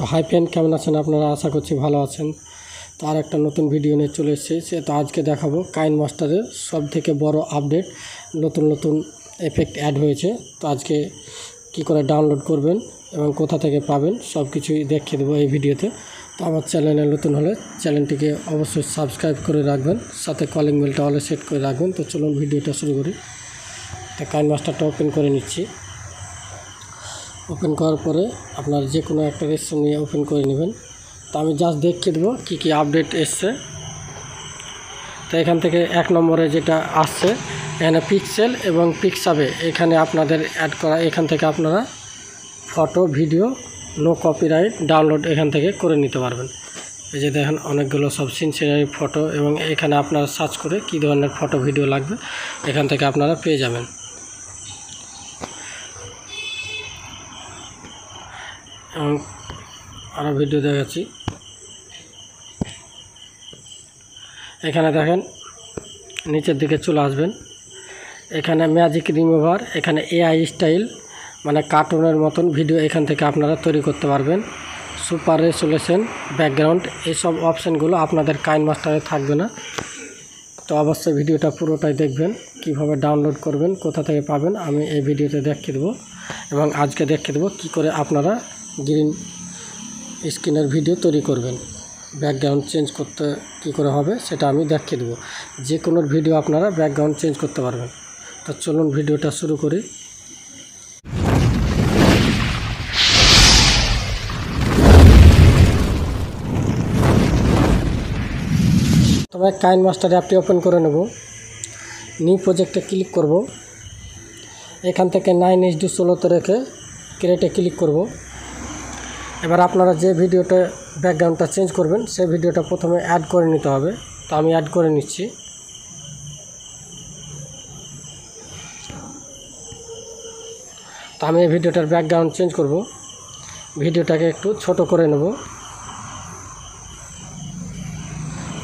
তো hi friend, কেমন আছেন আপনারা? আশা করছি ভালো আছেন। তো আর একটা নতুন ভিডিও নিয়ে চলে এসেছি। তো আজকে দেখাবো কাইনমাস্টারের সব থেকে বড় আপডেট, নতুন এফেক্ট অ্যাড হয়েছে। তো আজকে কি করে ডাউনলোড করবেন এবং কোথা থেকে পাবেন সব কিছুই দেখিয়ে দেবো এই ভিডিওতে। তো আমার চ্যানেলে নতুন হলে চ্যানেলটিকে অবশ্যই সাবস্ক্রাইব করে রাখবেন, সাথে কলিং বেলটা অলে সেট করে রাখবেন। তো চলুন ভিডিওটা শুরু করি। তো কাইনমাস্টারটা ওপেন করে নিচ্ছি। ওপেন করার পরে আপনার যে কোনো একটা রেজিস্ট্রেশন নিয়ে ওপেন করে নেবেন। তো আমি জাস্ট দেখিয়ে দেবো কী আপডেট এসছে। তো এখান থেকে 1 নম্বরে যেটা আসছে, এখানে পিক্সেল এবং পিক্সাবে এখানে আপনাদের অ্যাড করা। এখান থেকে আপনারা photo, video, no copyright download এখান থেকে করে নিতে পারবেন। এই যে দেখেন অনেকগুলো সব সিনসিনারি ফটো, এবং এখানে আপনারা সার্চ করে কী ধরনের ফটো ভিডিও লাগবে এখান থেকে আপনারা পেয়ে যাবেন। এবং আরও ভিডিও দেখাচ্ছি। এখানে দেখেন নিচের দিকে চলে আসবেন, এখানে ম্যাজিক রিমুভার, এখানে এআই স্টাইল মানে কার্টুনের মতন ভিডিও এখান থেকে আপনারা তৈরি করতে পারবেন। সুপার রেজোলিউশন ব্যাকগ্রাউন্ড, এইসব অপশানগুলো আপনাদের কাইনমাস্টারে থাকবে না। তো অবশ্যই ভিডিওটা পুরোটাই দেখবেন, কিভাবে ডাউনলোড করবেন, কোথা থেকে পাবেন আমি এই ভিডিওতে দেখিয়ে দেবো। এবং আজকে দেখিয়ে দেবো কী করে আপনারা গ্রিন স্ক্রিনের ভিডিও তৈরি করবেন। ব্যাকগ্রাউন্ড চেঞ্জ করতে কী করে হবে সেটা আমি দেখিয়ে দেবো। যে কোনো ভিডিও আপনারা ব্যাকগ্রাউন্ড চেঞ্জ করতে পারবেন। তো চলুন ভিডিওটা শুরু করি। তবে কাইনমাস্টার অ্যাপটি ওপেন করে নেব। নিউ প্রজেক্টে ক্লিক করব। এখান থেকে 9:16 রেখে ক্রিয়েটে ক্লিক করব। এবার আপনারা যে ভিডিওটা ব্যাকগ্রাউন্ডটা চেঞ্জ করবেন সেই ভিডিওটা প্রথমে অ্যাড করে নিতে হবে। তো আমি অ্যাড করে নিচ্ছি। তো আমি এই ভিডিওটার ব্যাকগ্রাউন্ড চেঞ্জ করব। ভিডিওটাকে একটু ছোট করে নেব,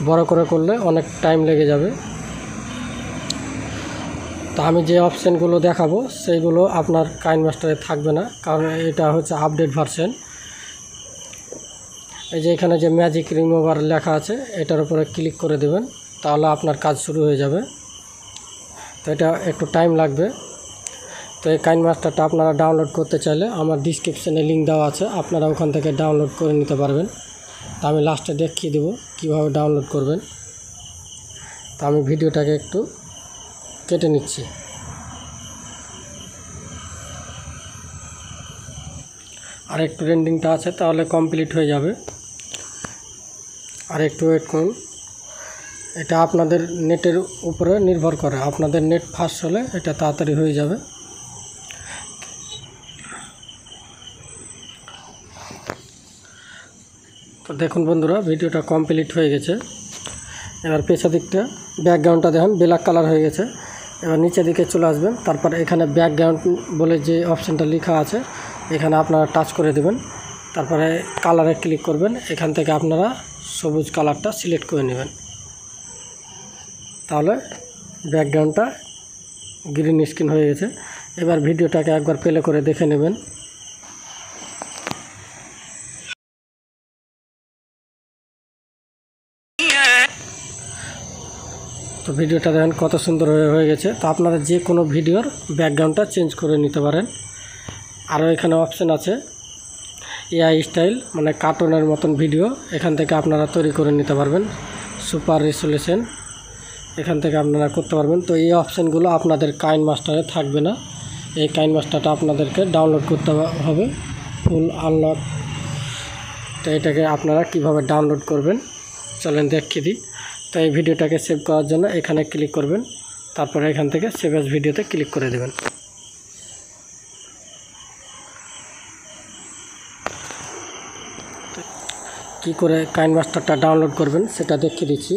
বড় করে করলে অনেক টাইম লেগে যাবে। তো আমি যে অপশানগুলো দেখাবো সেইগুলো আপনার কাইনমাস্টারে থাকবে না, কারণ এটা হচ্ছে আপডেট ভার্সন। এই যে এখানে যে ম্যাজিক রিমুভার লেখা আছে এটার উপরে ক্লিক করে দেবেন, তাহলে আপনার কাজ শুরু হয়ে যাবে। তো এটা একটু টাইম লাগবে। তো এই কাইনমাস্টারটা আপনারা ডাউনলোড করতে চাইলে আমার ডিসক্রিপশানে লিঙ্ক দেওয়া আছে, আপনারা ওখান থেকে ডাউনলোড করে নিতে পারবেন। তো আমি লাস্টে দেখিয়ে দেবো কীভাবে ডাউনলোড করবেন। তো আমি ভিডিওটাকে একটু কেটে নিচ্ছি। আর একটু রেন্ডিংটা আছে, তাহলে কমপ্লিট হয়ে যাবে। আর একটু ওয়েট করুন। এটা আপনাদের নেটের উপরে নির্ভর করে, আপনাদের নেট ফাস্ট হলে এটা তাড়াতাড়ি হয়ে যাবে। তো দেখুন বন্ধুরা, ভিডিওটা কমপ্লিট হয়ে গেছে। এবার পেছনের দিকটা ব্যাকগ্রাউন্ডটা দেখেন ব্ল্যাক কালার হয়ে গেছে। এবার নিচের দিকে চলে আসবেন, তারপর এখানে ব্যাকগ্রাউন্ড বলে যে অপশানটা লেখা আছে এখানে আপনারা টাচ করে দেবেন। তারপরে কালারে ক্লিক করবেন, এখান থেকে আপনারা সবুজ কালারটা সিলেক্ট করে নেবেন, তাহলে ব্যাকগ্রাউন্ডটা গ্রিন স্ক্রিন হয়ে গেছে। এবার ভিডিওটাকে একবার প্লে করে দেখে নেবেন। তো ভিডিওটা দেখেন কত সুন্দর হয়ে গেছে। তো আপনারা যে কোনো ভিডিওর ব্যাকগ্রাউন্ডটা চেঞ্জ করে নিতে পারেন। আরও এখানে অপশান আছে এআই স্টাইল মানে কার্টুনের মতন ভিডিও, এখান থেকে আপনারা তৈরি করে নিতে পারবেন। সুপার রেজোলিউশন এখান থেকে আপনারা করতে পারবেন। তো এই অপশানগুলো আপনাদের কাইনমাস্টারে থাকবে না। এই কাইনমাস্টারটা আপনাদেরকে ডাউনলোড করতে হবে ফুল আনলক। তো এটাকে আপনারা কিভাবে ডাউনলোড করবেন চলেন দেখিয়ে দিই। তো এই ভিডিওটাকে সেভ করার জন্য এখানে ক্লিক করবেন, তারপরে এখান থেকে সেভ অ্যাজ ভিডিওতে ক্লিক করে দেবেন। কি করে কাইনমাস্টারটা ডাউনলোড করবেন সেটা দেখিয়ে দিচ্ছি।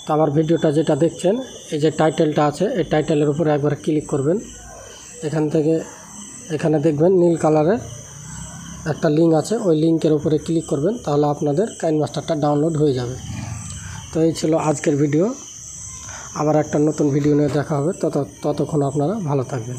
তো আমার ভিডিওটা যেটা দেখছেন এই যে টাইটেলটা আছে, এই টাইটেলের উপরে একবার ক্লিক করবেন। এখান থেকে এখানে দেখবেন নীল কালারের একটা লিঙ্ক আছে, ওই লিঙ্কের উপরে ক্লিক করবেন, তাহলে আপনাদের কাইনমাস্টারটা ডাউনলোড হয়ে যাবে। তো এই ছিল আজকের ভিডিও। আবার একটা নতুন ভিডিও নিয়ে দেখা হবে। ততক্ষণ আপনারা ভালো থাকবেন।